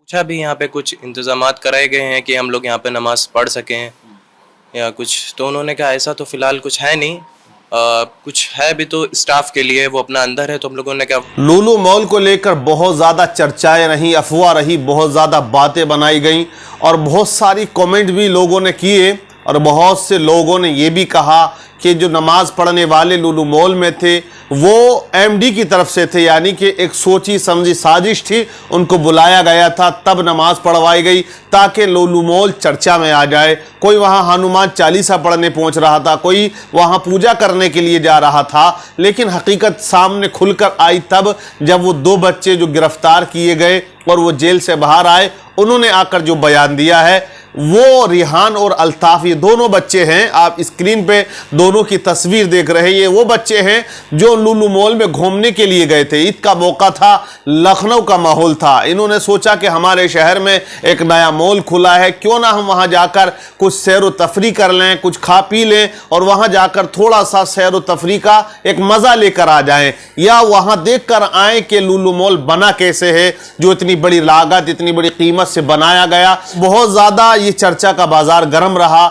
पूछा भी यहाँ पे कुछ इंतजामात कराए गए हैं कि हम लोग यहाँ पे नमाज पढ़ सकें या कुछ, तो उन्होंने कहा ऐसा तो फिलहाल कुछ है नहीं, कुछ है भी तो स्टाफ के लिए, वो अपना अंदर है। तो हम लोगों ने कहा लुलु मॉल को लेकर बहुत ज़्यादा चर्चाएं रही, अफवाह रही, बहुत ज़्यादा बातें बनाई गई और बहुत सारी कमेंट भी लोगों ने किए और बहुत से लोगों ने ये भी कहा कि जो नमाज पढ़ने वाले लुलु मॉल में थे वो एमडी की तरफ से थे, यानी कि एक सोची समझी साजिश थी, उनको बुलाया गया था तब नमाज पढ़वाई गई ताकि लुलु मॉल चर्चा में आ जाए। कोई वहाँ हनुमान चालीसा पढ़ने पहुँच रहा था, कोई वहाँ पूजा करने के लिए जा रहा था, लेकिन हकीकत सामने खुलकर आई तब जब वो दो बच्चे जो गिरफ्तार किए गए और वो जेल से बाहर आए, उन्होंने आकर जो बयान दिया है वो रिहान और अल्ताफ, ये दोनों बच्चे हैं, आप स्क्रीन पे दोनों की तस्वीर देख रहे हैं, ये वो बच्चे हैं जो लुलु मॉल में घूमने के लिए गए थे। ईद का मौका था, लखनऊ का माहौल था, इन्होंने सोचा कि हमारे शहर में एक नया मॉल खुला है, क्यों ना हम वहां जाकर कुछ सैर व तफरी कर लें, कुछ खा पी लें और वहां जाकर थोड़ा सा सैर व तफरी का एक मजा लेकर आ जाएं, या वहां देख कर आए कि लुलु मॉल बना कैसे है, जो इतनी बड़ी लागत इतनी बड़ी कीमत से बनाया गया। बहुत ज्यादा ये चर्चा का बाजार गर्म रहा।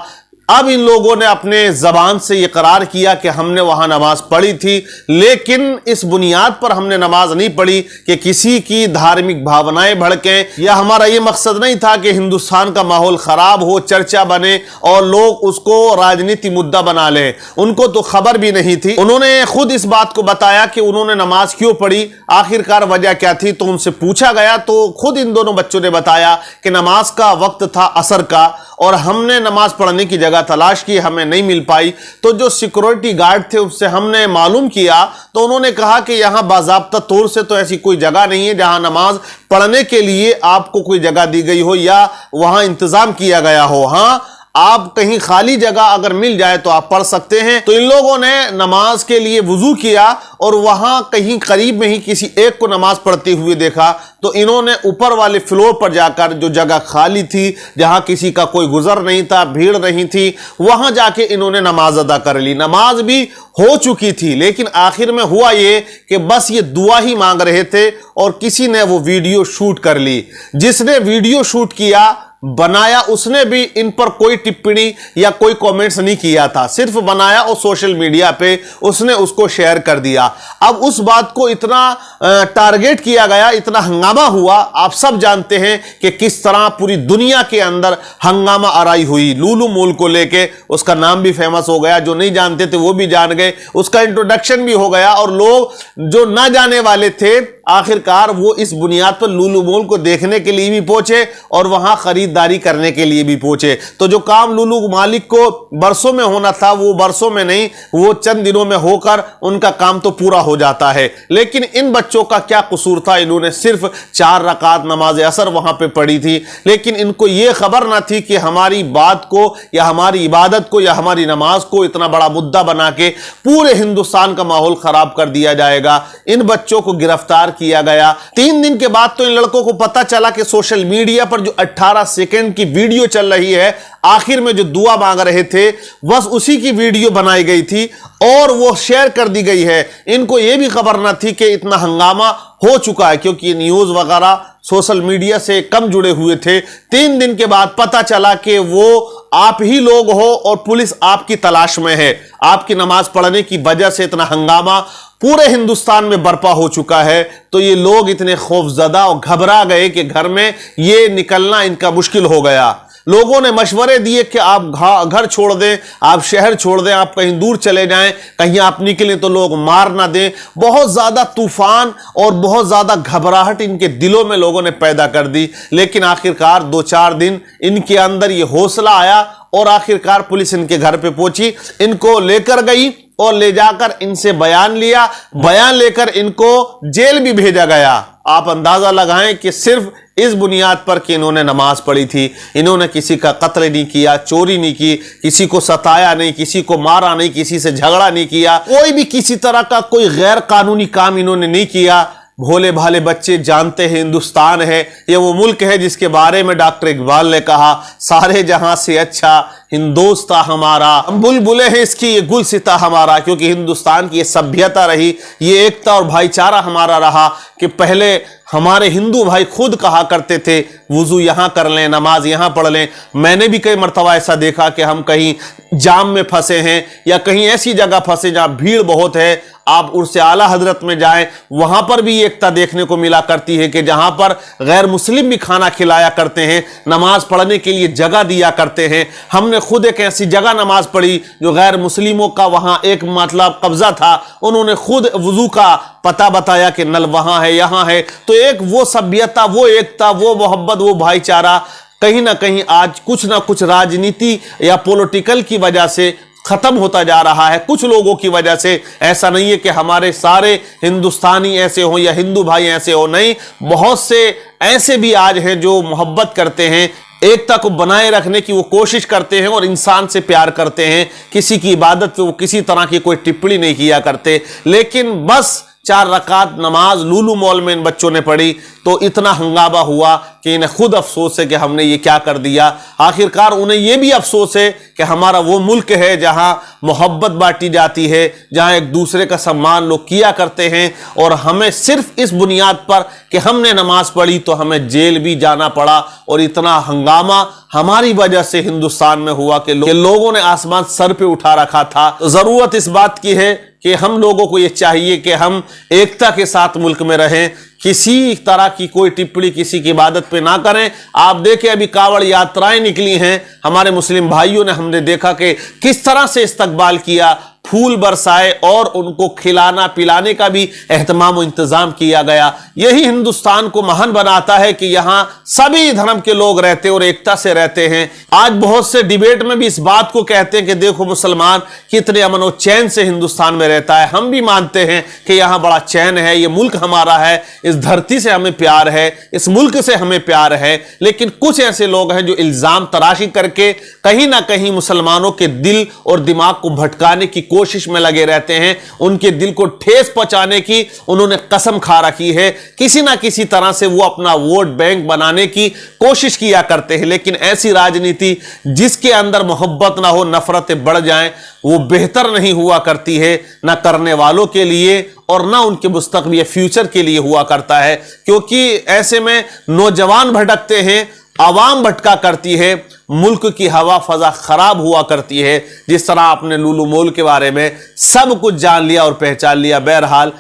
अब इन लोगों ने अपने जबान से इकरार किया कि हमने वहां नमाज पढ़ी थी, लेकिन इस बुनियाद पर हमने नमाज नहीं पढ़ी कि किसी की धार्मिक भावनाएं भड़कें, या हमारा ये मकसद नहीं था कि हिंदुस्तान का माहौल खराब हो, चर्चा बने और लोग उसको राजनीति मुद्दा बना लें। उनको तो खबर भी नहीं थी। उन्होंने खुद इस बात को बताया कि उन्होंने नमाज क्यों पढ़ी, आखिरकार वजह क्या थी। तो उनसे पूछा गया तो खुद इन दोनों बच्चों ने बताया कि नमाज का वक्त था असर का और हमने नमाज पढ़ने की जगह तलाश की, हमें नहीं मिल पाई। तो जो सिक्योरिटी गार्ड थे उससे हमने मालूम किया तो उन्होंने कहा कि यहां बाज़ाब्ता तौर से तो ऐसी कोई जगह नहीं है जहां नमाज पढ़ने के लिए आपको कोई जगह दी गई हो या वहां इंतजाम किया गया हो। हां, आप कहीं खाली जगह अगर मिल जाए तो आप पढ़ सकते हैं। तो इन लोगों ने नमाज के लिए वुजू किया और वहां कहीं करीब में ही किसी एक को नमाज पढ़ते हुए देखा, तो इन्होंने ऊपर वाले फ्लोर पर जाकर जो जगह खाली थी, जहां किसी का कोई गुजर नहीं था, भीड़ नहीं थी, वहां जाके इन्होंने नमाज अदा कर ली। नमाज भी हो चुकी थी, लेकिन आखिर में हुआ ये कि बस ये दुआ ही मांग रहे थे और किसी ने वो वीडियो शूट कर ली। जिसने वीडियो शूट किया बनाया उसने भी इन पर कोई टिप्पणी या कोई कमेंट्स नहीं किया था, सिर्फ बनाया और सोशल मीडिया पे उसने उसको शेयर कर दिया। अब उस बात को इतना टारगेट किया गया, इतना हंगामा हुआ, आप सब जानते हैं कि किस तरह पूरी दुनिया के अंदर हंगामा आराई हुई लुलु मॉल को लेके। उसका नाम भी फेमस हो गया, जो नहीं जानते थे वो भी जान गए, उसका इंट्रोडक्शन भी हो गया और लोग जो ना जाने वाले थे आखिरकार वो इस बुनियाद पर लुलु मॉल को देखने के लिए भी पहुंचे और वहां खरीदारी करने के लिए भी पहुंचे। तो जो काम लुलु मालिक को बरसों में होना था वो बरसों में नहीं, वो चंद दिनों में होकर उनका काम तो पूरा हो जाता है। लेकिन इन बच्चों का क्या कसूर था, इन्होंने सिर्फ 4 रकात नमाज असर वहां पे पढ़ी थी, लेकिन इनको ये खबर ना थी कि हमारी बात को या हमारी इबादत को या हमारी नमाज को इतना बड़ा मुद्दा बना के पूरे हिंदुस्तान का माहौल खराब कर दिया जाएगा। इन बच्चों को गिरफ्तार किया गया। 3 दिन के बाद तो इन लड़कों को पता चला कि सोशल मीडिया पर जो 18 सेकंड की वीडियो चल रही है, आखिर में जो दुआ मांग रहे थे बस उसी की वीडियो बनाई गई थी और वो शेयर कर दी गई है। इनको यह भी खबर ना थी कि इतना हंगामा हो चुका है, क्योंकि न्यूज वगैरह सोशल मीडिया से कम जुड़े हुए थे। 3 दिन के बाद पता चला कि वो आप ही लोग हो और पुलिस आपकी तलाश में है। आपकी नमाज पढ़ने की वजह से इतना हंगामा पूरे हिंदुस्तान में बर्पा हो चुका है। तो ये लोग इतने खौफजदा और घबरा गए कि घर में ये निकलना इनका मुश्किल हो गया। लोगों ने मशवरे दिए कि आप घर छोड़ दें, आप शहर छोड़ दें, आप कहीं दूर चले जाएं, कहीं आप निकलें तो लोग मार ना दें। बहुत ज़्यादा तूफान और बहुत ज़्यादा घबराहट इनके दिलों में लोगों ने पैदा कर दी। लेकिन आखिरकार 2-4 दिन इनके अंदर ये हौसला आया और आखिरकार पुलिस इनके घर पे पहुंची, इनको लेकर गई और ले जाकर इनसे बयान लिया। बयान लेकर इनको जेल भी भेजा गया। आप अंदाजा लगाएं कि सिर्फ इस बुनियाद पर कि इन्होंने नमाज पढ़ी थी। इन्होंने किसी का कत्ल नहीं किया, चोरी नहीं की, किसी को सताया नहीं, किसी को मारा नहीं, किसी से झगड़ा नहीं किया, कोई भी किसी तरह का कोई गैर कानूनी काम इन्होंने नहीं किया। भोले भाले बच्चे जानते हैं हिंदुस्तान है ये वो मुल्क है जिसके बारे में डॉक्टर इकबाल ने कहा, सारे जहां से अच्छा हिंदोस्ता हमारा, हम बुलबुले हैं इसकी ये गुलसिता हमारा। क्योंकि हिंदुस्तान की ये सभ्यता रही, ये एकता और भाईचारा हमारा रहा कि पहले हमारे हिंदू भाई खुद कहा करते थे वुजू यहाँ कर लें, नमाज यहाँ पढ़ लें। मैंने भी कई मर्तबा ऐसा देखा कि हम कहीं जाम में फंसे हैं या कहीं ऐसी जगह फंसे जहाँ भीड़ बहुत है, आप उससे आला हजरत में जाएं, वहां पर भी एकता देखने को मिला करती है कि जहां पर गैर मुस्लिम भी खाना खिलाया करते हैं, नमाज पढ़ने के लिए जगह दिया करते हैं। हमने खुद एक ऐसी जगह नमाज पढ़ी जो गैर मुस्लिमों का वहां एक मतलब कब्जा था, उन्होंने खुद वुजू का पता बताया कि नल वहां है, यहां है। तो एक वो सभ्यता, वो एकता, वो मोहब्बत, वो भाईचारा कहीं ना कहीं आज कुछ ना कुछ राजनीति या पॉलिटिकल की वजह से खत्म होता जा रहा है, कुछ लोगों की वजह से। ऐसा नहीं है कि हमारे सारे हिंदुस्तानी ऐसे हो या हिंदू भाई ऐसे हो, नहीं, बहुत से ऐसे भी आज हैं जो मोहब्बत करते हैं, एकता को बनाए रखने की वो कोशिश करते हैं और इंसान से प्यार करते हैं। किसी की इबादत पे वो किसी तरह की कोई टिप्पणी नहीं किया करते। लेकिन बस 4 रकात नमाज लूलू मॉल में इन बच्चों ने पढ़ी तो इतना हंगामा हुआ कि इन्हें खुद अफसोस है कि हमने ये क्या कर दिया। आखिरकार उन्हें ये भी अफसोस है कि हमारा वो मुल्क है जहां मोहब्बत बांटी जाती है, जहां एक दूसरे का सम्मान लोग किया करते हैं, और हमें सिर्फ इस बुनियाद पर कि हमने नमाज पढ़ी तो हमें जेल भी जाना पड़ा। और इतना हंगामा हमारी वजह से हिंदुस्तान में हुआ कि लोगों ने आसमान सर पे उठा रखा था। तो जरूरत इस बात की है कि हम लोगों को ये चाहिए कि हम एकता के साथ मुल्क में रहें, किसी तरह की कोई टिप्पणी किसी की इबादत पे ना करें। आप देखें अभी कावड़ यात्राएं निकली हैं, हमारे मुस्लिम भाइयों ने, हमने देखा कि किस तरह से इस्तकबाल किया, फूल बरसाए और उनको खिलाना पिलाने का भी एहतमाम और इंतजाम किया गया। यही हिंदुस्तान को महान बनाता है कि यहां सभी धर्म के लोग रहते और एकता से रहते हैं। आज बहुत से डिबेट में भी इस बात को कहते हैं कि देखो मुसलमान कितने अमन और चैन से हिंदुस्तान में रहता है। हम भी मानते हैं कि यहां बड़ा चैन है, ये मुल्क हमारा है, इस धरती से हमें प्यार है, इस मुल्क से हमें प्यार है। लेकिन कुछ ऐसे लोग हैं जो इल्जाम तराशी करके कहीं ना कहीं मुसलमानों के दिल और दिमाग को भटकाने की कोशिश में लगे रहते हैं। उनके दिल को ठेस पहुंचाने की उन्होंने कसम खा रखी है। किसी ना किसी तरह से वो अपना वोट बैंक बनाने की कोशिश किया करते हैं। लेकिन ऐसी राजनीति जिसके अंदर मोहब्बत ना हो, नफरतें बढ़ जाएं, वो बेहतर नहीं हुआ करती है, ना करने वालों के लिए और ना उनके मुस्तकबिल फ्यूचर के लिए हुआ करता है। क्योंकि ऐसे में नौजवान भटकते हैं, आवाम भटका करती है, मुल्क की हवा फजा खराब हुआ करती है। जिस तरह आपने लूलू मॉल के बारे में सब कुछ जान लिया और पहचान लिया। बहरहाल